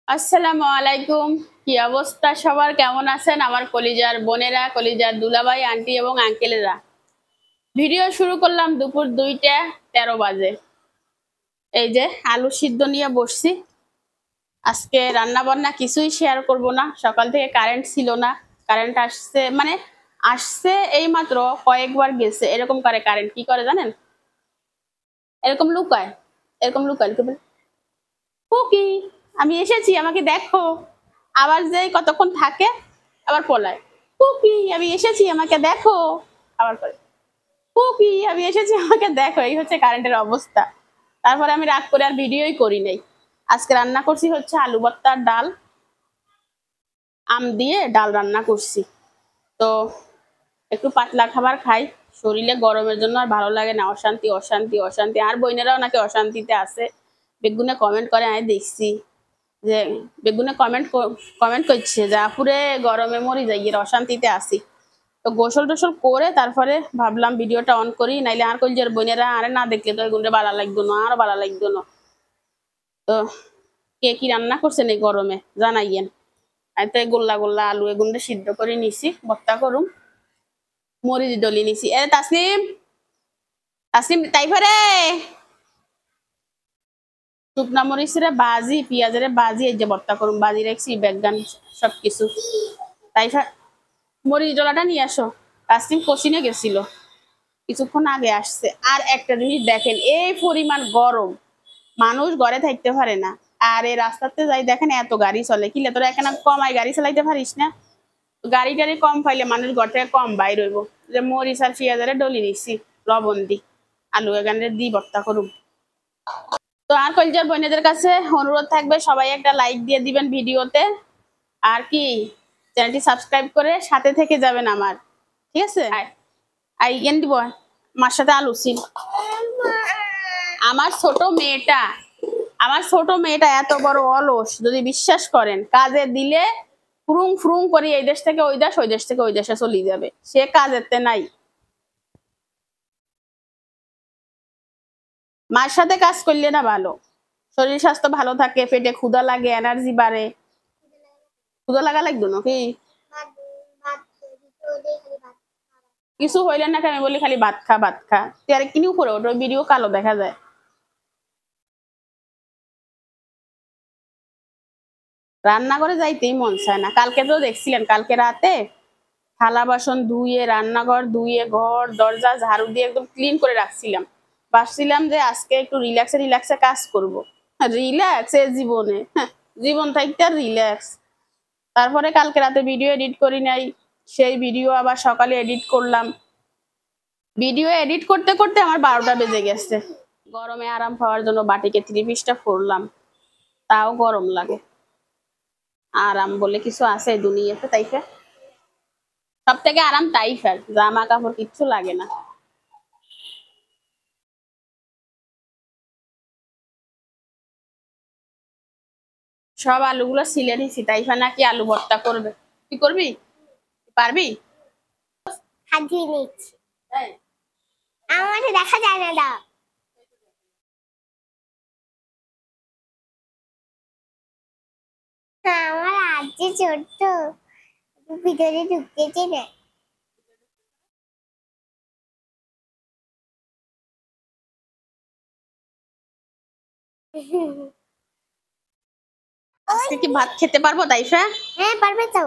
আসসালামু আলাইকুম। কি অবস্থা সবার, কেমন আছেন আমার কলিজার বোনেরা, কলিজার দুলাভাই, আন্টি এবং আঙ্কেলেরা? ভিডিও শুরু করলাম দুপুর 2টা 13 বাজে। এই যে আলু সিদ্ধ নিয়ে বসছি। আজকে রান্না বান্না কিছুই শেয়ার করব না। সকাল থেকে কারেন্ট ছিল না। কারেন্ট আসছে মানে আসছে এই মাত্র, কয়েকবার গেছে। এরকম করে কারেন্ট কি করে জানেন? এরকম লুকায়, এরকম লুকায় লুকায়, কি আমি এসেছি আমাকে দেখো, আবার যেই কতক্ষণ থাকে আবার পলায়। কুকি আমি এসেছি আমাকে দেখো, আবার করে কুকি আমি এসেছি আমাকে দেখো। এই হচ্ছে কারেন্টের অবস্থা। তারপরে আমি রাগ করে আর ভিডিওই করি নাই। আজকে রান্না করছি হচ্ছে আলু ভর্তার ডাল, আম দিয়ে ডাল রান্না করছি। তো একটু পাতলা খাবার খাই, শরীরে গরমের জন্য আর ভালো লাগে না। অশান্তি অশান্তি অশান্তি। আর বইনেরাও নাকি অশান্তিতে আছে, বেগুনে কমেন্ট করে আমি দেখছি যে বেগুনে কমেন্ট কমেন্ট করছে যে আপুরে গরমে মরি যাই, এর অশান্তিতে আসি। তো গোসল টোসল করে তারপরে ভাবলাম ভিডিওটা অন করি, নাইলে আর কলজের বোনেরা আরে না দেখলে তো এগুলো ভালো লাগতো না, আরো ভালো লাগতো না। তো কে কি রান্না করছেন এই গরমে জানাইয়েন। আমি তো গোল্লা গোল্লা আলু এগুলো সিদ্ধ করে নিছি, ভর্তা করুম। মরিচ ডলি নিছি। এ তাসলিম, তাসলিম তাইফারে শুকনা মরিচের বাজি, পেঁয়াজের বাজি, এই যে ভর্তা করুম। বাজি রাখছি বেগান সবকিছু। তাইফা মরিচ ডলাটা নিয়ে আসো। তাসলিম কোচিনে গেছিল, কিছুক্ষণ আগে আসছে। আর একটা জিনিস দেখেন, এই পরিমাণ গরম মানুষ ঘরে থাকতে পারে না। আর এই রাস্তাতে যাই দেখেন এত গাড়ি চলে। কিলে তোরা এখানে কমাই গাড়ি চালাইতে পারিস না? গাড়ি টাড়ি কম পাইলে মানুষ ঘর থেকে কম বাইর হইব। যে মরিচ আর পেঁয়াজের ডলি নিচ্ছি, লবণ দি আলু এখানে দি ভর্তা করুম। তো আর কলজার বোনেদের কাছে অনুরোধ থাকবে, সবাই একটা লাইক দিয়ে দিবেন ভিডিওতে। আর কি চ্যানেলটি সাবস্ক্রাইব করে সাথে থেকে যাবেন আমার, ঠিক আছে? আই এন দিব মার সাথে আলু ছিল। আমার ছোট মেয়েটা এত বড় অলস, যদি বিশ্বাস করেন, কাজে দিলে ফুরুং ফুরুং করে এই দেশ থেকে ওই দেশ, ওই দেশ থেকে ওই দেশে চলে যাবে। সে কাজেতে নাই। মার সাথে কাজ করলে না ভালো, শরীর স্বাস্থ্য ভালো থাকে, পেটে ক্ষুধা লাগে, এনার্জি বাড়ে। ক্ষুধা লাগা লাগতো নাকি? কিছু হইলে না, আমি বলি খালি ভাত খা ভাত খা। তুই আর কিনিও করে ওটা ভিডিও কালো দেখা যায়। রান্না করে যাইতেই মন চায় না। কালকে তো দেখছিলেন, কালকে রাতে থালা বাসন ধুয়ে, রান্নাঘর ধুয়ে, ঘর দরজা ঝাড়ু দিয়ে একদম ক্লিন করে রাখছিলাম। ভাবছিলাম যে আজকে একটু রিল্যাক্সে রিল্যাক্সে কাজ করব। রিল্যাক্স এ জীবনে, জীবন থাকতে আর রিল্যাক্স। তারপরে কালকে রাতে ভিডিও এডিট করি নাই, সেই ভিডিও আবার সকালে এডিট করলাম। ভিডিও এডিট করতে করতে আমার 12টা বেজে গেছে। গরমে আরাম পাওয়ার জন্য বাটিকে 3 পিসটা ফোড়লাম, তাও গরম লাগে। আরাম বলে কিছু আছে দুনিয়াতে? তাইফা সব থেকে আরাম তাইফার, জামা কাপড় কিচ্ছু লাগে না। সব আলুগুলো ছিলে নিছি। তাইফা নাকি আলু ভর্তা করবে। কি করবি, পারবি? হাজিয়ে নিচ্ছি, আমাকে দেখা যায় না। দাও, আমার আজকে ছোট্ট ভিতরে ঢুকতেছে না। আজকে কি ভাত খেতে পারবো তাইফা? হ্যাঁ পারবে তো।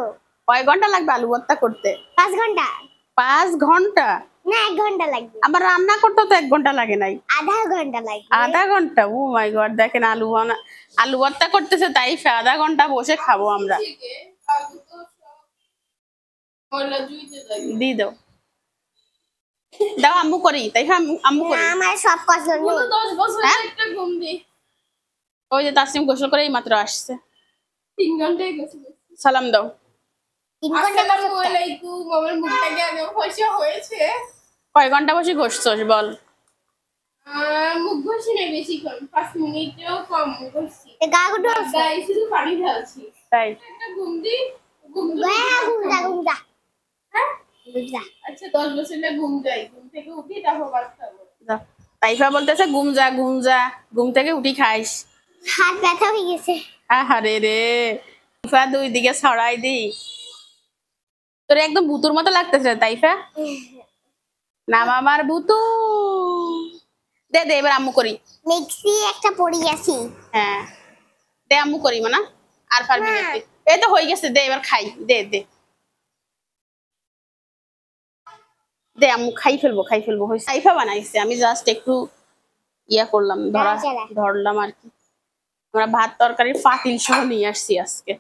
কয় ঘন্টা লাগবে আলু ভর্তা করতে? 5 ঘন্টা। 5 ঘন্টা? না 1 ঘন্টা লাগবে। আবার রান্না করতে তো 1 ঘন্টা লাগে নাই? আধা ঘন্টা লাগবে। আধা ঘন্টা? ও মাই গড! দেখেন আলু ভর্তা করতেছে তাইফা, আধা ঘন্টা বসে খাবো আমরা। দি দাও, দাও আম্মু করি। তাইফা আম্মু করি। আমার সব পছন্দ। হ্যাঁ? ওই যে তাসলিম গোসল করে এই মাত্র আসছে। 3 ঘন্টায় গোসল। সালাম দাও। 3 ঘন্টা আসসালামু আলাইকুম। আমার মুখটাকে আগে ফসা হয়েছে। কয় ঘন্টা বসে ঘষছস বল? মুখ ঘষি না বেশিক্ষণ, 5 মিনিটেও কম ঘষছি। গা গুটো গায়ে শুধু পানি ঢালছি। তাই? একটা ঘুম দি, ঘুমটা হ্যাঁ? ঘুমটা। আচ্ছা 10 বছরে ঘুম যাই, ঘুম থেকে উঠি তারপর ভাত খাবো। তাইফা বলতেছে ঘুম যা ঘুম যা, ঘুম থেকে উঠি খাইস। হাত ব্যথা হয়ে গেছে। আহারে রে, তাইফা দুই দিকে ছড়াই দি। তোর একদম ভুতুর মতো লাগতেছে তাইফা। নাম আমার ভুতু। দে দে এবার আম্মু করি। মিক্সি একটা পড়ি আছি। হ্যাঁ দে আম্মু করি মানা। আর পারবি না তুই। এই তো হয়ে গেছে, দে এবার খাই। দে দে দে আম্মু খাই ফেলবো হয়েছে। তাইফা বানাইছে, আমি জাস্ট একটু ইয়া করলাম, নাড়াচাড়া। ধরলাম আর কি। আমরা ভাত তরকারির পাতিল সহ নিয়ে আসছি আজকে।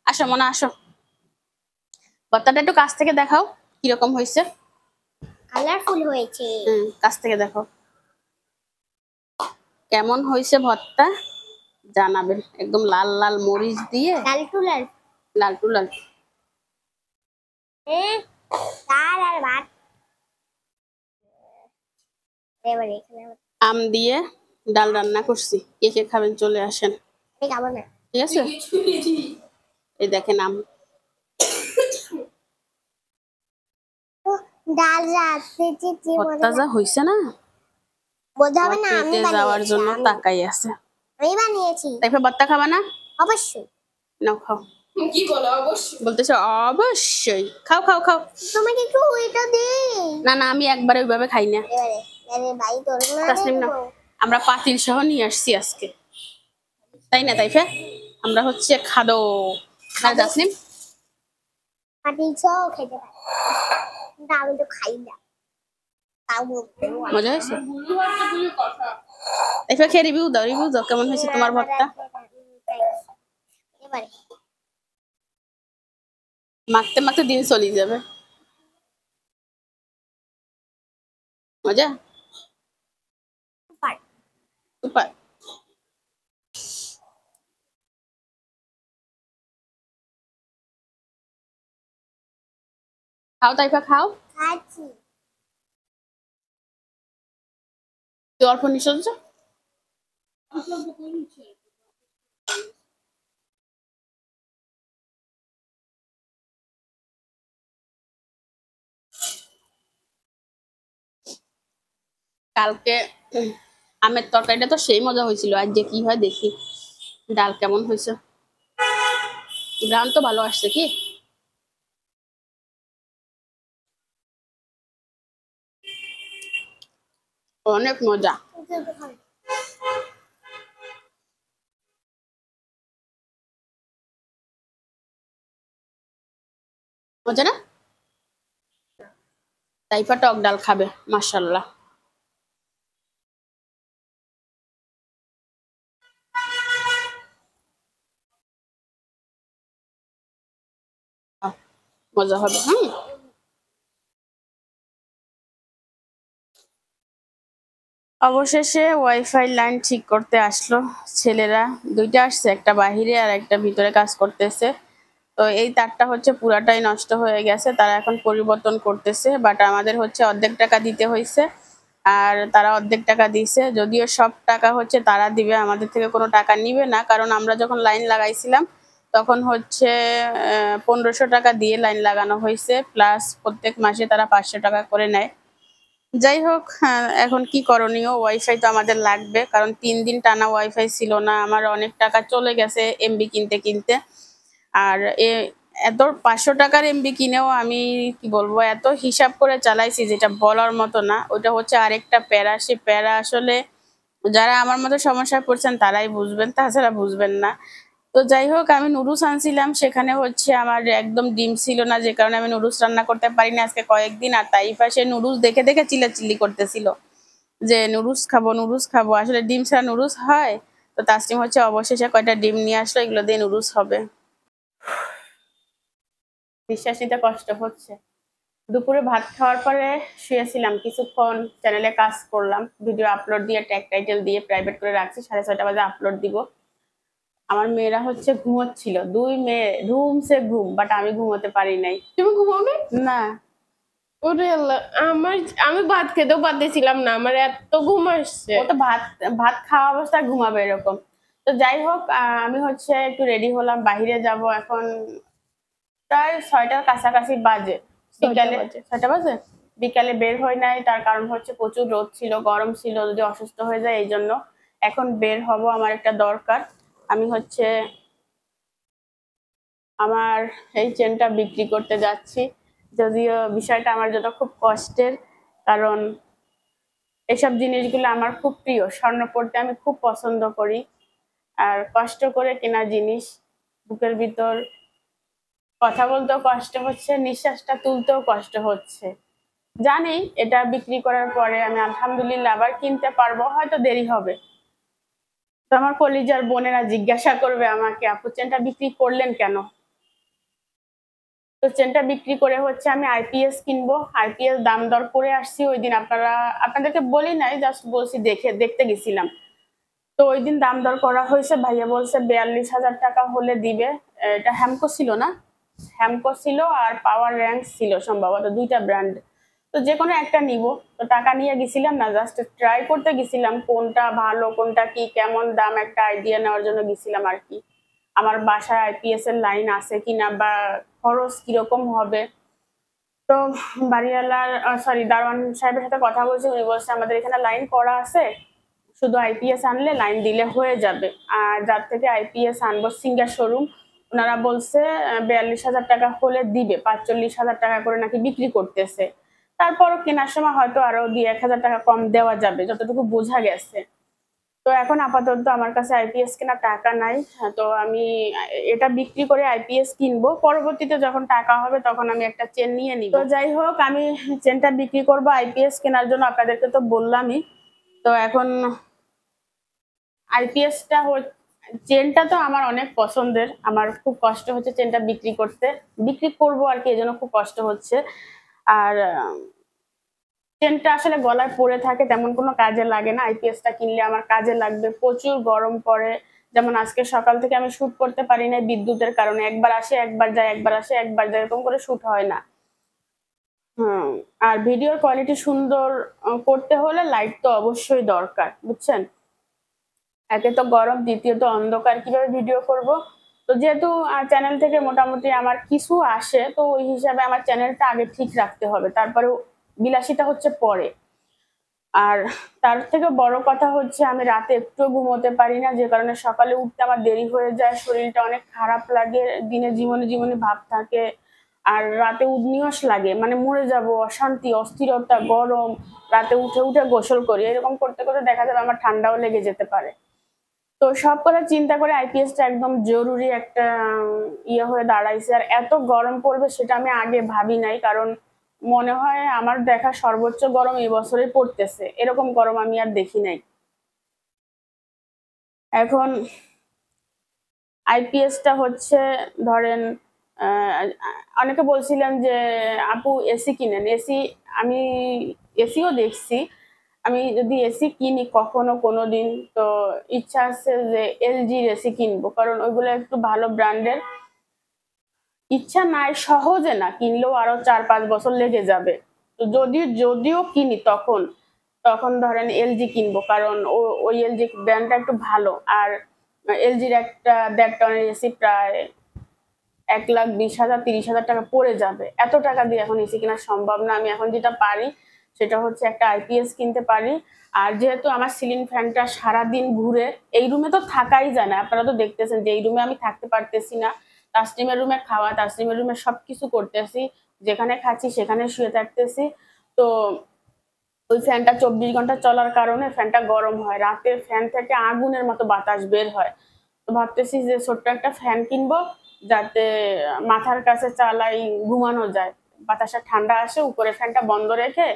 আসো মনে আসো, ভর্তাটা একটু কাছ থেকে দেখাও কিরকম হয়েছে। কালারফুল হয়েছে। কাছ থেকে দেখো কেমন হয়েছে ভর্তা, জানাবেন। একদম লাল লাল মরিচ দিয়ে, লাল টু লাল। লাল টু লাল। ডাল আর ভাত। এবারে এখানে আম দিয়ে ডাল রান্না করছি, কে কে খাবেন চলে আসেন। আমি খাবো না। ঠিক আছে, এই দেখেন আম। ডাল রাতে যে ভর্তা যা হয়েছে না, বোঝাবে না, আমি পেটে যাওয়ার বানিয়েছি। জন্য তাকাই আছে। আমি বানিয়েছি তাইফা ভর্তা খাবা না? অবশ্যই। নাও খাও। কি বলো অবশ্যই? বলতেছে অবশ্যই, খাও খাও খাও। তোমাকে একটু ওইটা দে। না না, আমি একবারে ওইভাবে খাই না। এবারে আরে ভাই তোর না তাসনিম না, আমরা পাতিল সহ নিয়ে আসছি আজকে, তাই না তাইফা? আমরা হচ্ছে খাদো না তাসনিম। পাটি চাও খেতে পারি, কিন্তু আমি তো খাই না। তাও বলতে মজা হয়েছে? ভুলু একটা ভুলু কথা। তাইফা খেয়ে রিভিউ দাও কেমন হয়েছে তোমার ভর্তা। এবারে মাখতে মাখতে দিন চলে যাবে। মজা পার সুপার। খাও তাইফা খাও। খাচ্ছি। তুই অল্প নিঃশ্বাস। কালকে আমের তরকারিটা তো সেই মজা হয়েছিল, আজ যে কি হয় দেখি ডাল কেমন হয়েছে। গ্রাম তো ভালো আসছে কি। অনেক মজা। মজা না? তাইফা টক ডাল খাবে, মাশাআল্লাহ। মজা হবে। অবশেষে ওয়াইফাই লাইন ঠিক করতে আসলো ছেলেরা, দুইটা আসছে, একটা বাহিরে আর একটা ভিতরে কাজ করতেছে। তো এই তারটা হচ্ছে পুরাটাই নষ্ট হয়ে গেছে, তারা এখন পরিবর্তন করতেছে। বাট আমাদের হচ্ছে অর্ধেক টাকা দিতে হয়েছে, আর তারা অর্ধেক টাকা দিছে। যদিও সব টাকা হচ্ছে তারা দিবে, আমাদের থেকে কোনো টাকা নিবে না, কারণ আমরা যখন লাইন লাগাইছিলাম তখন হচ্ছে 1500 টাকা দিয়ে লাইন লাগানো হয়েছে, প্লাস প্রত্যেক মাসে তারা 500 টাকা করে নেয়। যাই হোক, এখন কি করণীয়, ওয়াইফাই তো আমাদের লাগবে, কারণ 3 দিন টানা ওয়াইফাই ছিল না। আমার অনেক টাকা চলে গেছে এমবি কিনতে কিনতে। আর এত 500 টাকার এমবি কিনেও আমি কি বলবো, এত হিসাব করে চালাইছি যেটা বলার মতো না। ওটা হচ্ছে আরেকটা প্যারা, সে প্যারা আসলে যারা আমার মতো সমস্যায় পড়ছেন তারাই বুঝবেন, তাছাড়া বুঝবেন না। তো যাই হোক, আমি নুডলস আনছিলাম, সেখানে হচ্ছে আমার একদম ডিম ছিল না, যে কারণে আমি নুডলস রান্না করতে পারি না আজকে কয়েকদিন। আর তাইফা সে নুডলস দেখে দেখে চিল্লাচিল্লি করতেছিল যে নুডলস খাবো নুডলস খাবো, আসলে ডিম ছাড়া নুডলস হয়? তো তাসনিম হচ্ছে অবশেষে কয়টা ডিম নিয়ে আসলো, এগুলো দিয়ে নুডলস হবে। বিশ্বাস নিতে কষ্ট হচ্ছে। দুপুরে ভাত খাওয়ার পরে শুয়েছিলাম কিছুক্ষণ, চ্যানেলে কাজ করলাম, ভিডিও আপলোড দিয়ে ট্যাগ টাইটেল দিয়ে প্রাইভেট করে রাখছি, 6:30 বাজে আপলোড দিব। আমার মেয়েরা হচ্ছে ঘুমোচ্ছিল, দুই মেয়ে ধুমসে ঘুম, বাট আমি ঘুমোতে পারি নাই। তুমি ঘুমাবে না, ওরে আল্লাহ, আমি ভাত খেতেও পারতেছিলাম না, আমার এত ঘুম আসছে। ও তো ভাত ভাত খাওয়া অবস্থায় ঘুমাবে এরকম। তো যাই হোক, আমি হচ্ছে একটু রেডি হলাম, বাহিরে যাব এখন। প্রায় 6টার কাছাকাছি বাজে, বিকালে 6টা বাজে। বিকালে বের হয় নাই, তার কারণ হচ্ছে প্রচুর রোদ ছিল, গরম ছিল, যদি অসুস্থ হয়ে যায় এই জন্য। এখন বের হব, আমার একটা দরকার। আমি হচ্ছে আমার এই চেনটা বিক্রি করতে যাচ্ছি, যদিও বিষয়টা আমার জন্য খুব কষ্টের, কারণ এসব জিনিসগুলো আমার খুব প্রিয়। স্বর্ণ পড়তে আমি খুব পছন্দ করি, আর কষ্ট করে কেনা জিনিস, বুকের ভিতর কথা বলতেও কষ্ট হচ্ছে, নিঃশ্বাসটা তুলতেও কষ্ট হচ্ছে। জানি এটা বিক্রি করার পরে আমি আলহামদুলিল্লাহ আবার কিনতে পারবো, হয়তো দেরি হবে। তো আমার কলিজার বোনেরা জিজ্ঞাসা করবে আমাকে, আপু চেনটা বিক্রি করলেন কেন? তো চেনটা বিক্রি করে হচ্ছে আমি আইপিএস কিনবো। আইপিএস দাম দর করে আসছি ওই দিন, আপনাদেরকে বলি নাই, জাস্ট বলছি দেখতে গেছিলাম। তো ওই দিন দাম দর করা হয়েছে, ভাইয়া বলছে 42,000 টাকা হলে দিবে। এটা হ্যামকো ছিল না, হ্যামকো ছিল আর পাওয়ার র্যাঙ্ক ছিল সম্ভবত, দুইটা ব্র্যান্ড। তো যে কোনো একটা নিব। তো টাকা নিয়ে গেছিলাম না, জাস্ট ট্রাই করতে গেছিলাম কোনটা ভালো, কোনটা কি কেমন দাম, একটা আইডিয়া নেওয়ার জন্য গেছিলাম আর কি। আমার বাসায় আইপিএস এর লাইন আছে কিনা, বা খরচ কিরকম হবে। তো বাড়িওয়ালার সরি দারোয়ান সাহেবের সাথে কথা বলছি, উনি বলছে আমাদের এখানে লাইন করা আছে, শুধু আইপিএস আনলে লাইন দিলে হয়ে যাবে। আর যার থেকে আইপিএস আনবো সিঙ্গার শোরুম, ওনারা বলছে 42,000 টাকা হলে দিবে, 45,000 টাকা করে নাকি বিক্রি করতেছে। তারপরও কেনার সময় হয়তো আরো 2-1,000 টাকা কম দেওয়া যাবে, যতটুকু বোঝা গেছে। তো এখন আপাতত আমার কাছে আইপিএস কেনার টাকা নাই। তো আমি এটা বিক্রি করে আইপিএস কিনবো, পরবর্তীতে যখন টাকা হবে তখন আমি একটা চেন নিয়ে নিব। তো যাই হোক, আমি চেনটা বিক্রি করবো আইপিএস কেনার জন্য, আপনাদেরকে তো বললামই। তো এখন আইপিএসটা চেনটা তো আমার অনেক পছন্দের, আমার খুব কষ্ট হচ্ছে চেনটা বিক্রি করবো আর কি, এই জন্য খুব কষ্ট হচ্ছে। আর চেনটা আসলে গলায় পরে থাকে, তেমন কোনো কাজে লাগে না। আইপিএসটা কিনলে আমার কাজে লাগবে, প্রচুর গরম পড়ে। যেমন আজকে সকাল থেকে আমি শুট করতে পারি না বিদ্যুতের কারণে, একবার আসে একবার যায়, একবার আসে একবার যায়, এরকম করে শুট হয় না। আর ভিডিওর কোয়ালিটি সুন্দর করতে হলে লাইট তো অবশ্যই দরকার, বুঝছেন। একে তো গরম, দ্বিতীয়ত অন্ধকার, কিভাবে ভিডিও করব। তো যেহেতু চ্যানেল থেকে মোটামুটি আমার কিছু আসে, তো ওই হিসাবে আমার চ্যানেলটা আগে ঠিক রাখতে হবে, তারপরে বিলাসিতা হচ্ছে পরে। আর তার থেকে বড় কথা হচ্ছে আমি রাতে একটু ঘুমোতে পারি না, যে কারণে সকালে উঠতে আমার দেরি হয়ে যায়, শরীরটা অনেক খারাপ লাগে, দিনে জীবনে জীবনে ভাব থাকে। আর রাতে উদনিয়স লাগে, মানে মরে যাব, অশান্তি, অস্থিরতা, গরম। রাতে উঠে উঠে গোসল করি, এরকম করতে করতে দেখা যাবে আমার ঠান্ডাও লেগে যেতে পারে। তো সব কথা চিন্তা করে আইপিএসটা একদম জরুরি একটা ইয়ে হয়ে দাঁড়াইছে। আর এত গরম পড়বে সেটা আমি আগে ভাবি নাই, কারণ মনে হয় আমার দেখা সর্বোচ্চ গরম এই বছরে পড়তেছে, এরকম গরম আমি আর দেখি নাই। এখন আইপিএসটা হচ্ছে ধরেন, অনেকে বলছিলেন যে আপু এসি কিনেন, এসি আমি এসিও দেখছি। আমি যদি এসি কিনি কখনো কোনোদিন, তো ইচ্ছা আছে যে এলজির এসি কিনবো, কারণ ওইগুলো একটু ভালো ব্র্যান্ডের। ইচ্ছা নাই সহজে না, কিনলেও আরো 4-5 বছর লেগে যাবে। তো যদিও কিনি তখন তখন ধরেন এলজি কিনবো, কারণ ওই এলজি ব্র্যান্ডটা একটু ভালো। আর এলজির একটা 1.5 টনের এসি প্রায় 1,20,000 30,000 টাকা পড়ে যাবে। এত টাকা দিয়ে এখন এসি কেনা সম্ভব না। আমি এখন যেটা পারি সেটা হচ্ছে একটা আইপিএস কিনতে পারি। আর যেহেতু আমার সিলিং ফ্যানটা সারাদিন ঘুরে, এই রুমে তো থাকাই যায় না, আপনারা তো দেখতেছেন যে এই রুমে আমি থাকতে পারতেছি না। তাসনিমের রুমে খাওয়া, তাসনিমের রুমে সবকিছু করতেছি, যেখানে খাচ্ছি সেখানে শুয়ে থাকতেছি। তো ওই ফ্যানটা 24 ঘন্টা চলার কারণে ফ্যানটা গরম হয়, রাতে ফ্যান থেকে আগুনের মতো বাতাস বের হয়। তো ভাবতেছি যে ছোট্ট একটা ফ্যান কিনবো, যাতে মাথার কাছে চালাই ঘুমানো যায়, বাতাসটা ঠান্ডা আসে, উপরে ফ্যানটা বন্ধ রেখে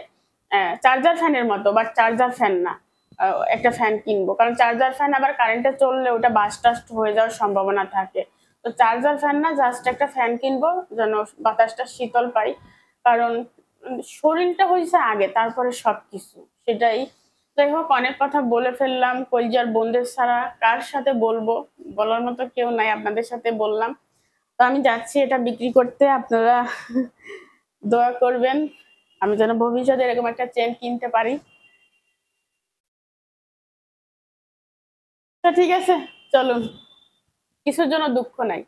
চার্জার ফ্যানের মতো, বাট চার্জার ফ্যান না, একটা ফ্যান কিনবো। কারণ চার্জার ফ্যান আবার কারেন্টে চললে ওটা বাস্ট টাস্ট হয়ে যাওয়ার সম্ভাবনা থাকে। তো চার্জার ফ্যান না, জাস্ট একটা ফ্যান কিনবো যেন বাতাসটা শীতল পাই। কারণ শরীরটা হয়েছে আগে, তারপরে সবকিছু, সেটাই। যাই হোক, অনেক কথা বলে ফেললাম, কলিজার বোনদের ছাড়া কার সাথে বলবো, বলার মতো কেউ নাই, আপনাদের সাথে বললাম। তো আমি যাচ্ছি এটা বিক্রি করতে, আপনারা দোয়া করবেন আমি যেন ভবিষ্যতে এরকম একটা চেন কিনতে পারি। তো ঠিক আছে, চলুন, কিছুর জন্য দুঃখ নাই,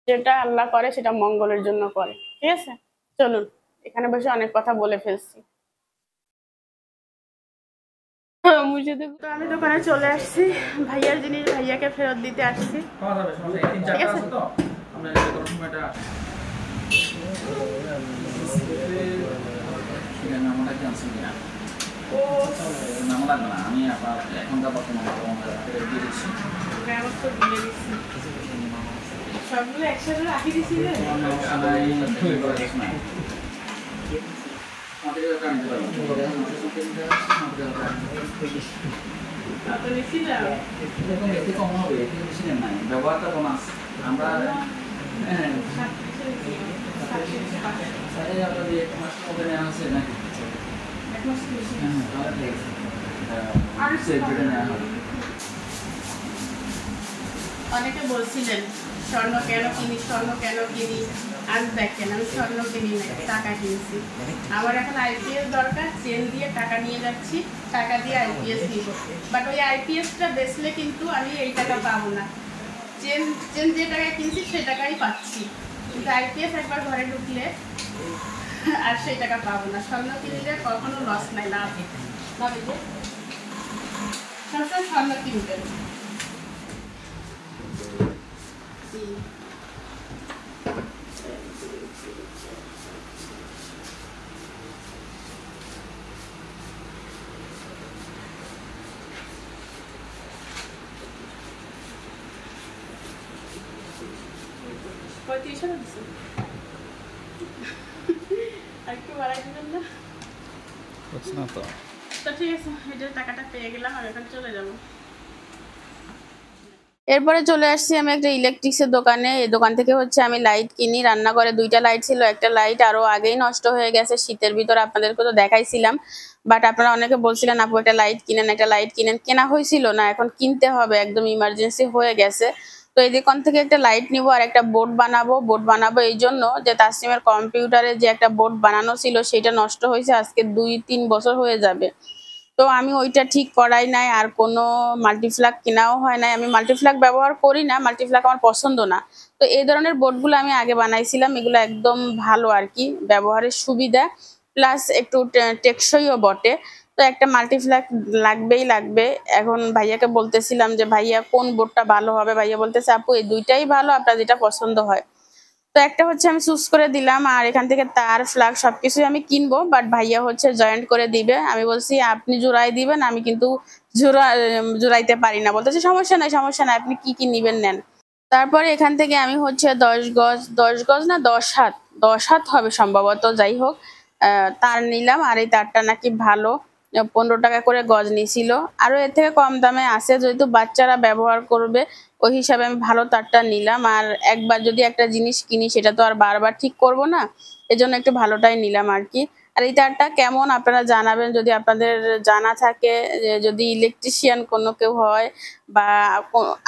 যেটা আল্লাহ করে সেটা মঙ্গলের জন্য করে, ঠিক আছে। চলুন, এখানে বসে অনেক কথা বলে ফেলছি। আমি বসে থাকো। তো আমি দোকানে চলে আসছি, ভাইয়ার জিনিস ভাইয়াকে ফেরত দিতে আসছি। ঠিক আছে। আমি এখনকার বর্তমানে দিয়ে দিচ্ছি। সবগুলো একসাথে রাখি দিছি রে। ব্যবহারটা বোনাস আমরা নেওয়া হচ্ছে নাকি অনেকে বলছিলেন স্বর্ণ কেন কিনি, স্বর্ণ কেন কিনি। আজ দেখেন আমি স্বর্ণ কিনি না, টাকা কিনছি। আমার এখন আইপিএস দরকার, চেন দিয়ে টাকা নিয়ে যাচ্ছি, টাকা দিয়ে আইপিএস নিব। বাট ওই আইপিএসটা বেচলে কিন্তু আমি এই টাকা পাবো না। চেন চেন যে টাকায় কিনছি সেই টাকাই পাচ্ছি, কিন্তু আইপিএস একবার ঘরে ঢুকলে আর সেই টাকা পাবো না। স্বর্ণ কিনলে কখনো লস নাই, লাভ হবে যে সবসময় স্বর্ণ কিনবেন। আরেকটু বাড়াই দিবেন না? তো ঠিক আছে, এটার টাকাটা পেয়ে গেলাম, আমি এখন চলে যাব। এরপরে চলে আসছি আমি একটা ইলেকট্রিক্সের দোকানে। এই দোকান থেকে হচ্ছে আমি লাইট কিনি। রান্নাঘরে 2টা লাইট ছিল, একটা লাইট আরো আগেই নষ্ট হয়ে গেছে শীতের ভিতরে, আপনাদেরকে তো দেখাইছিলাম। বাট আপনারা অনেকে বলছিলেন আপু একটা লাইট কিনেন, একটা লাইট কিনেন। কেনা হয়েছিল না, এখন কিনতে হবে, একদম ইমার্জেন্সি হয়ে গেছে। তো এই দোকান থেকে একটা লাইট নিব আর একটা বোর্ড বানাবো এই জন্য যে তাসনিমের কম্পিউটারে যে একটা বোর্ড বানানো ছিল সেটা নষ্ট হয়েছে, আজকে 2-3 বছর হয়ে যাবে। তো আমি ওইটা ঠিক করাই নাই, আর কোনো মাল্টিপ্লাগ কেনাও হয় নাই। আমি মাল্টিপ্লাগ ব্যবহার করি না, মাল্টিপ্লাগ আমার পছন্দ না। তো এই ধরনের বোর্ডগুলো আমি আগে বানাইছিলাম, এগুলো একদম ভালো আর কি, ব্যবহারের সুবিধা প্লাস একটু টেকসইও বটে। তো একটা মাল্টিপ্লাগ লাগবে। এখন ভাইয়াকে বলতেছিলাম যে ভাইয়া কোন বোর্ডটা ভালো হবে, ভাইয়া বলতেছে আপু এই 2টাই ভালো, আপনার যেটা পছন্দ হয়। তো একটা হচ্ছে আমি চুজ করে দিলাম, আর এখান থেকে তার ফ্লাগ সবকিছুই আমি কিনবো, বাট ভাইয়া হচ্ছে জয়েন্ট করে দিবে। আমি বলছি আপনি জোড়াই দিবেন, আমি কিন্তু জোড়াইতে পারি না। বলতেছে সমস্যা নাই আপনি কি নিবেন নেন। তারপরে এখান থেকে আমি হচ্ছে 10 গজ না 10 হাত হবে সম্ভবত, যাই হোক তার নিলাম। আর এই তারটা নাকি ভালো, 15 টাকা করে গজ নিছিল। আরো এর থেকে কম দামে আছে, যেহেতু বাচ্চারা ব্যবহার করবে ওই হিসাবে আমি ভালো তারটা নিলাম। আর একবার যদি একটা জিনিস কিনি সেটা তো আর বারবার ঠিক করব না, এজন্য একটু ভালোটাই নিলাম আর কি। আর এই তারটা কেমন আপনারা জানাবেন, যদি আপনাদের জানা থাকে, যদি ইলেকট্রিশিয়ান কোনো কেউ হয় বা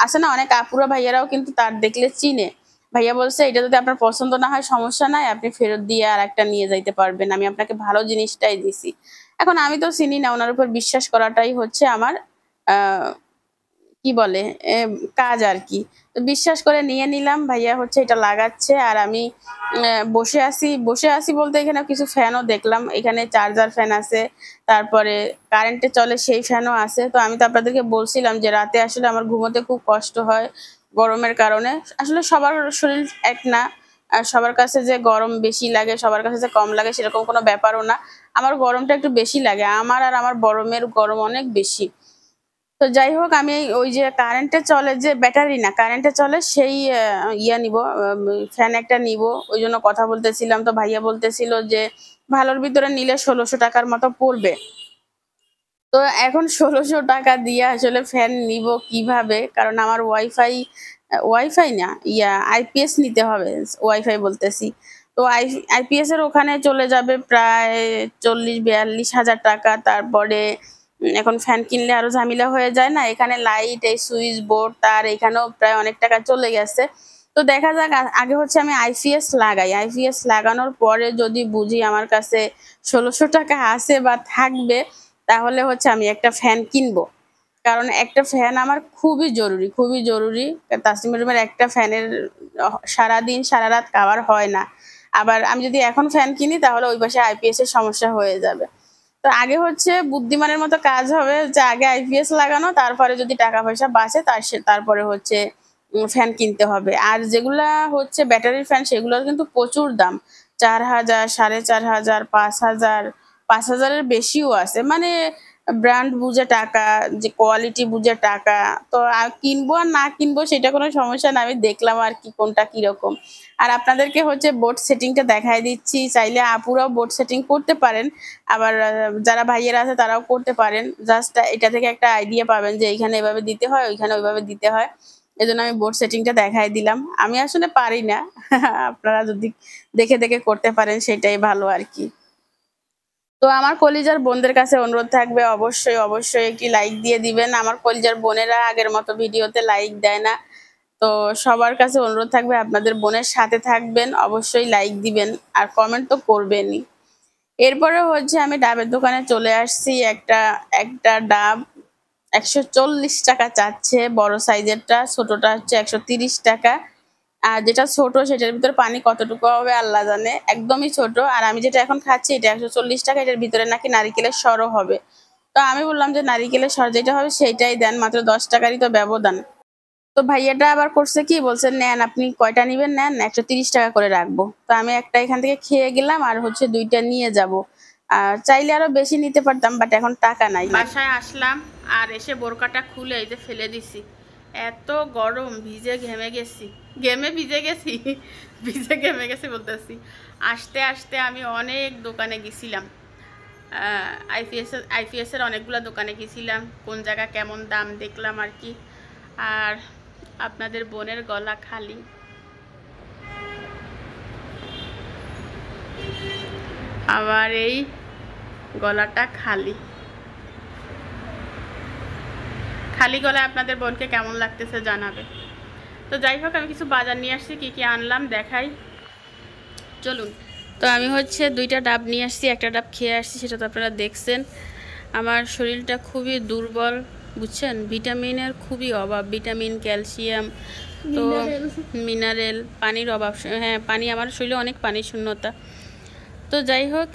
আছে না অনেক আপুরা ভাইয়ারাও কিন্তু তার দেখলে চিনে। ভাইয়া বলছে এটা যদি আপনার পছন্দ না হয় সমস্যা নাই, আপনি ফেরত দিয়ে আর একটা নিয়ে যাইতে পারবেন, আমি আপনাকে ভালো জিনিসটাই দিছি। এখন আমি তো চিনি না, ওনার উপর বিশ্বাস করাটাই হচ্ছে আমার কি বলে কাজ আর কি। তো বিশ্বাস করে নিয়ে নিলাম। ভাইয়া হচ্ছে এটা লাগাচ্ছে আর আমি বসে আছি বলতে এখানে কিছু ফ্যানও দেখলাম, এখানে চার্জার ফ্যান আছে, তারপরে কারেন্টে চলে সেই ফ্যানও আছে। তো আমি তো আপনাদেরকে বলছিলাম যে রাতে আসলে আমার ঘুমোতে খুব কষ্ট হয় গরমের কারণে। আসলে সবার শরীর এক না, আর সবার কাছে যে গরম বেশি লাগে সবার কাছে যে কম লাগে সেরকম কোনো ব্যাপারও না। আমার গরমটা একটু বেশি লাগে, আর আমার বড়মের গরম অনেক বেশি। তো যাই হোক আমি ওই যে কারেন্টে চলে, যে ব্যাটারি না কারেন্টে চলে সেই নিব, ফ্যান একটা নিব, ওই জন্য কথা বলতেছিলাম। তো ভাইয়া বলতেছিল যে ভালোর ভিতরে নিলে 1600 টাকার মতো পড়বে। তো এখন 1600 টাকা দিয়ে আসলে ফ্যান নিব কিভাবে, কারণ আমার ওয়াইফাই না আইপিএস নিতে হবে, ওয়াইফাই বলতেছি। তো আইপিএস এর ওখানে চলে যাবে প্রায় 40-42 হাজার টাকা। তারপরে এখন ফ্যান কিনলে আরো ঝামেলা হয়ে যায় না, এখানে লাইট, এই সুইচ বোর্ড, তার এখানেও প্রায় অনেক টাকা চলে গেছে। তো দেখা যাক, আগে হচ্ছে আমি আইপিএস লাগানোর পরে যদি বুঝি আমার কাছে 1600 টাকা আছে বা থাকবে, তাহলে হচ্ছে আমি একটা ফ্যান কিনবো। কারণ একটা ফ্যান আমার খুবই জরুরি। তাসনিমের রুমের একটা ফ্যানের সারাদিন সারা রাত কাভার হয় না। আবার আমি যদি এখন ফ্যান কিনি তাহলে ওই পাশে আইপিএস এর সমস্যা হয়ে যাবে। তো আগে হচ্ছে বুদ্ধিমানের মতো কাজ হবে যে আগে আইপিএস লাগানো, তারপরে যদি টাকা পয়সা বাঁচে তারপরে হচ্ছে ফ্যান কিনতে হবে। আর যেগুলা হচ্ছে ব্যাটারির ফ্যান সেগুলোর কিন্তু প্রচুর দাম, 4,000, 4,500, 5,000, 5,000-এর বেশিও আছে। মানে ব্র্যান্ড বুঝে টাকা, যে কোয়ালিটি বুঝে টাকা। তো কিনবো আর না কিনবো সেটা কোনো সমস্যা না, আমি দেখলাম আর কি কোনটা কিরকম। আর আপনাদেরকে হচ্ছে বোর্ড সেটিংটা দেখাই দিচ্ছি, চাইলে আপুরাও বোর্ড সেটিং করতে পারেন, আবার যারা ভাইয়েরা আছে তারাও করতে পারেন। জাস্ট এটা থেকে একটা আইডিয়া পাবেন যে এইখানে এভাবে দিতে হয়, ওইখানে ওইভাবে দিতে হয়। এজন্য আমি বোর্ড সেটিংটা দেখাই দিলাম। আমি আসলে পারি না, আপনারা যদি দেখে দেখে করতে পারেন সেটাই ভালো আর কি। তো আমার কলিজার বোনদের কাছে অনুরোধ থাকবে, অবশ্যই অবশ্যই একটি লাইক দিয়ে দিবেন। আমার কলিজার বোনেরা আগের মতো ভিডিওতে লাইক দেয় না, তো সবার কাছে অনুরোধ থাকবে আপনাদের বোনের সাথে থাকবেন, অবশ্যই লাইক দিবেন আর কমেন্ট তো করবেনই। এরপরে হচ্ছে আমি ডাবের দোকানে চলে আসছি। একটা ডাব 140 টাকা চাচ্ছে, বড় সাইজেরটা, ছোটটা হচ্ছে 130 টাকা। আর যেটা ছোট সেটার ভিতরে পানি কতটুকু হবে আল্লাহ জানে, একদমই ছোট। আর আমি যেটা এখন খাচ্ছি এটা 140 টাকা, এটার ভিতরে নাকি নারিকেলের সরও হবে। তো আমি বললাম যে নারিকেলের সর যেটা হবে সেইটাই দেন, মাত্র 10 টাকারই তো ব্যবধান। তো ভাইয়াটা আবার করছে কি, বলছে নেন আপনি কয়টা নিবেন নেন, 130 টাকা করে রাখবো। তো আমি একটা এখান থেকে খেয়ে গেলাম আর হচ্ছে 2টা নিয়ে যাব। চাইলে আরো বেশি নিতে পারতাম, বাট এখন টাকা নাই। বাসায় আসলাম আর এসে বোরকাটা খুলে এই যে ফেলে দিছি, এত গরম, ভিজে ঘেমে গেছি, ভিজে ঘেমে গেছি বলতেছি। আসতে আসতে আমি অনেক দোকানে গেছিলাম, আইপিএস এর অনেকগুলো দোকানে গেছিলাম, কোন জায়গা কেমন দাম দেখলাম আর কি। আর আপনাদের বোনের গলা খালি, আবার এই গলাটা খালি গলায় আপনাদের বোনকে কেমন লাগতেছে জানাবে। তো যাই হোক, আমি কিছু বাজার নিয়ে আসছি, কি কি আনলাম দেখাই, চলুন। তো আমি হচ্ছে 2টা ডাব নিয়ে আসছি, একটা ডাব খেয়ে আসছি, সেটা তো আপনারা দেখছেন। আমার শরীরটা খুবই দুর্বল বুঝছেন, ভিটামিনের খুবই অভাব, ভিটামিন, ক্যালসিয়াম, তো মিনারেল, পানির অভাব। হ্যাঁ পানি, আমার শরীরে অনেক পানি শূন্যতা। তো যাই হোক,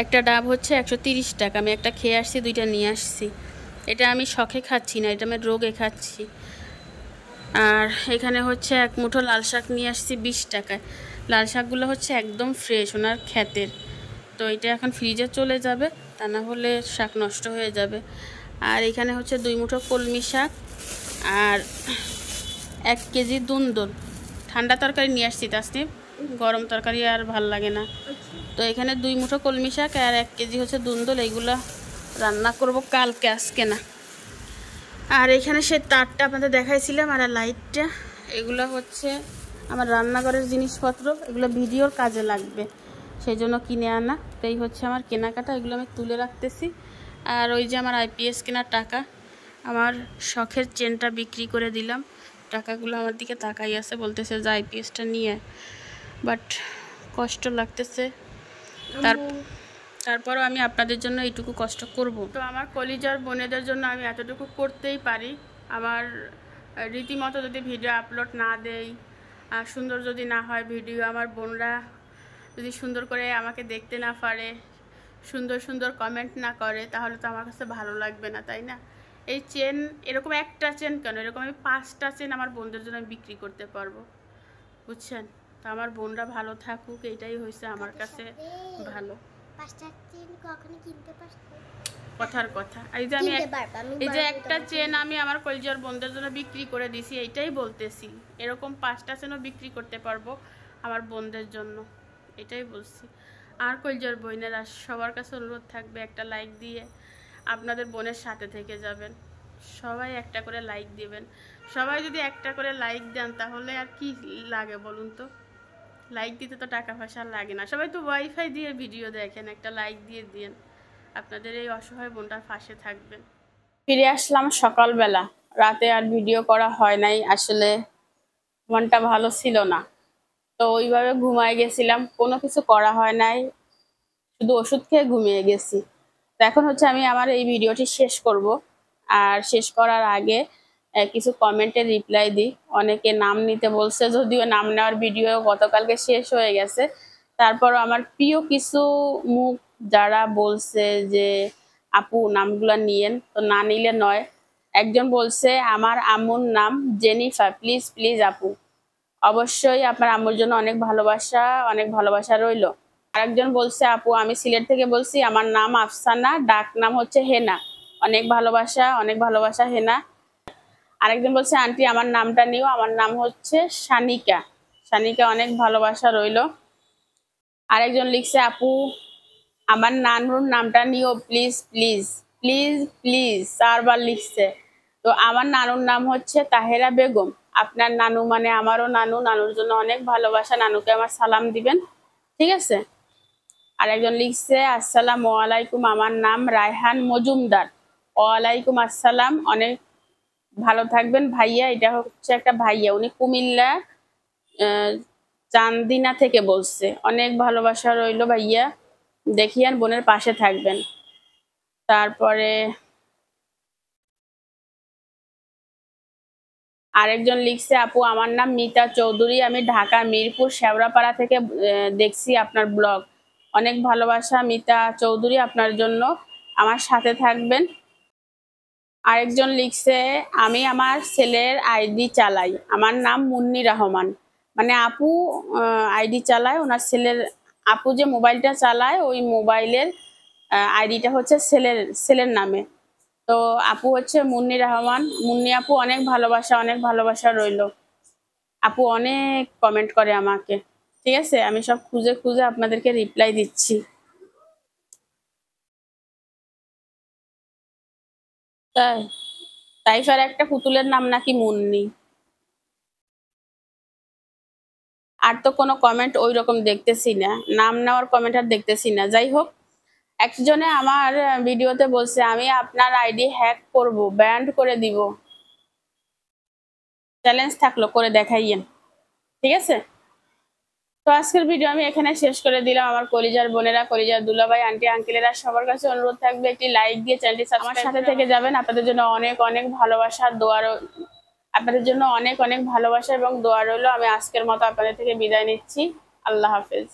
একটা ডাব হচ্ছে 130 টাকা, আমি একটা খেয়ে আসছি, 2টা নিয়ে আসছি। এটা আমি শখে খাচ্ছি না, এটা আমি রোগে খাচ্ছি। আর এখানে হচ্ছে 1 মুঠো লাল শাক নিয়ে আসছি 20 টাকায়। লাল শাকগুলো হচ্ছে একদম ফ্রেশ ওনার ক্ষেতের, তো এটা এখন ফ্রিজে চলে যাবে, তা না হলে শাক নষ্ট হয়ে যাবে। আর এখানে হচ্ছে 2 মুঠো কলমি শাক আর 1 কেজি দুন্দুল। ঠান্ডা তরকারি নিয়ে আসছি তাসনিম, গরম তরকারি আর ভাল লাগে না। তো এখানে 2 মুঠো কলমি শাক আর 1 কেজি হচ্ছে দুন্দুল, এইগুলো রান্না করব কালকে, আজকে না। আর এখানে সে তারটা আপনাদের দেখাইছিলাম আর লাইটটা, এগুলো হচ্ছে আমার রান্নাঘরের জিনিসপত্র, এগুলো ভিডিওর কাজে লাগবে সেই জন্য কিনে আনা। তো এই হচ্ছে আমার কেনাকাটা, এগুলো আমি তুলে রাখতেছি। আর ওই যে আমার আইপিএস কেনার টাকা, আমার শখের চেনটা বিক্রি করে দিলাম, টাকাগুলো আমার দিকে তাকাই আছে, বলতেছে যে আইপিএসটা নিয়ে, বাট কষ্ট লাগতেছে। তারপরও আমি আপনাদের জন্য এইটুকু কষ্ট করব। তো আমার কলিজার বোনেদের জন্য আমি এতটুকু করতেই পারি। আমার রীতিমতো যদি ভিডিও আপলোড না দেই, সুন্দর যদি না হয় ভিডিও, আমার বোনরা যদি সুন্দর করে আমাকে দেখতে না পারে, সুন্দর সুন্দর কমেন্ট না করে, তাহলে তো আমার কাছে ভালো লাগবে না, তাই না? এই চেন, এরকম একটা চেন কেন, এরকম আমি 5টা চেন আমার বোনদের জন্য আমি বিক্রি করতে পারবো, বুঝছেন? তো আমার বোনরা ভালো থাকুক, এইটাই হয়েছে আমার কাছে ভালো। 5টা চেন কখনো কিনতে পারছো? কথার কথা, এই যে আমি এই যে একটা চেন আমি আমার কলিজার বোনদের জন্য বিক্রি করে দিছি, এইটাই বলতেছি। এরকম 5টা চেনও বিক্রি করতে পারবো আমার বোনদের জন্য, এটাই বলছি। আর কলিজার বোনেরা সবার কাছে অনুরোধ থাকবে, একটা লাইক দিয়ে আপনাদের বোনের সাথে থেকে যাবেন। সবাই একটা করে লাইক দিবেন। সবাই যদি একটা করে লাইক দেন তাহলে আর কি লাগে বলুন তো? লাইক দিতে তো টাকা পয়সা লাগে না, সবাই তো ওয়াইফাই দিয়ে ভিডিও দেখেন, একটা লাইক দিয়ে দিন, আপনাদের এই অসহায় বোনটার পাশে থাকবেন। ফিরে আসলাম সকালবেলা, রাতে আর ভিডিও করা হয় নাই, আসলে মনটা ভালো ছিল না, তো ওইভাবে ঘুমায় গেছিলাম, কোনো কিছু করা হয় নাই, শুধু ওষুধ খেয়ে ঘুমিয়ে গেছি। তো এখন হচ্ছে আমি আমার এই ভিডিওটি শেষ করব। আর শেষ করার আগে কিছু কমেন্টের রিপ্লাই দিই। অনেকে নাম নিতে বলছে, যদিও নাম নেওয়ার ভিডিও গতকালকে শেষ হয়ে গেছে, তারপরও আমার প্রিয় কিছু মুখ যারা বলছে যে আপু নামগুলা নিয়েন, তো না নিলে নয়। একজন বলছে আমার আম্মুর নাম জেনিফার, প্লিজ প্লিজ আপু। অবশ্যই আপনার আম্মুর জন্য অনেক ভালোবাসা রইলো। আরেকজন বলছে আপু আমি সিলেট থেকে বলছি, আমার নাম আফসানা, ডাক নাম হচ্ছে হেনা, অনেক ভালোবাসা হেনা। আরেকজন বলছে আন্টি আমার নামটা নিও, আমার নাম হচ্ছে শানিকা, শানিকা অনেক ভালোবাসা রইলো। আরেকজন লিখছে আপু আমার নানুর নামটা নিও প্লিজ প্লিজ প্লিজ প্লিজ, 4বার লিখছে। তো আমার নানুর নাম হচ্ছে তাহেরা বেগম। আপনার নানু মানে আমারও নানু, নানুর জন্য অনেক ভালোবাসা, নানুকে আমার সালাম দিবেন, ঠিক আছে। আরেকজন লিখছে আসসালামু আলাইকুম, আমার নাম রায়হান মজুমদার। ওয়ালাইকুম আসসালাম, অনেক ভালো থাকবেন ভাইয়া। এটা হচ্ছে একটা ভাইয়া, উনি কুমিল্লা চান্দিনা থেকে বলছে। অনেক ভালোবাসা রইলো ভাইয়া, দেখিয়ান বোনের পাশে থাকবেন। তারপরে আরেকজন লিখছে আপু আমার নাম মিতা চৌধুরী, আমি ঢাকা মিরপুর শেওড়াপাড়া থেকে দেখছি আপনার ব্লগ। অনেক ভালোবাসা মিতা চৌধুরী, আপনার জন্য, আমার সাথে থাকবেন। আরেকজন লিখছে আমি আমার ছেলের আইডি চালাই, আমার নাম মুন্নি রহমান। মানে আপু আইডি চালায় ওনার ছেলের, আপু যে মোবাইলটা চালায় ওই মোবাইলের আইডিটা হচ্ছে ছেলের নামে। তো আপু হচ্ছে মুন্নি রহমান। মুন্নি আপু অনেক ভালোবাসা রইলো। আপু অনেক কমেন্ট করে আমাকে, ঠিক আছে, আমি সব খুঁজে খুঁজে আপনাদেরকে রিপ্লাই দিচ্ছি। তাই তাইফার একটা পুতুলের নাম নাকি মুন্নি। আর তো কোনো কমেন্ট ওই রকম দেখতেছি না, নাম নেওয়ার কমেন্ট আর দেখতেছি না। যাই হোক, একজনে আমার ভিডিওতে বলছে আমি আপনার আইডি হ্যাক করব, ব্যান্ড করে দিব। চ্যালেঞ্জ থাকলো, করে দেখাইয়েন, ঠিক আছে। তো আজকের ভিডিও আমি এখানে শেষ করে দিলাম। আমার কলিজার বোনেরা, কলিজার দুলাভাই, আন্টি আঙ্কেলেরা, সবার কাছে অনুরোধ থাকবে একটি লাইক দিয়ে চ্যানেলটি আমার সাথে থেকে যাবেন। আপনাদের জন্য অনেক ভালোবাসা, আপনাদের জন্য অনেক ভালোবাসা এবং দোয়া রইলো। আমি আজকের মতো আপনাদের থেকে বিদায় নিচ্ছি। আল্লাহ হাফেজ।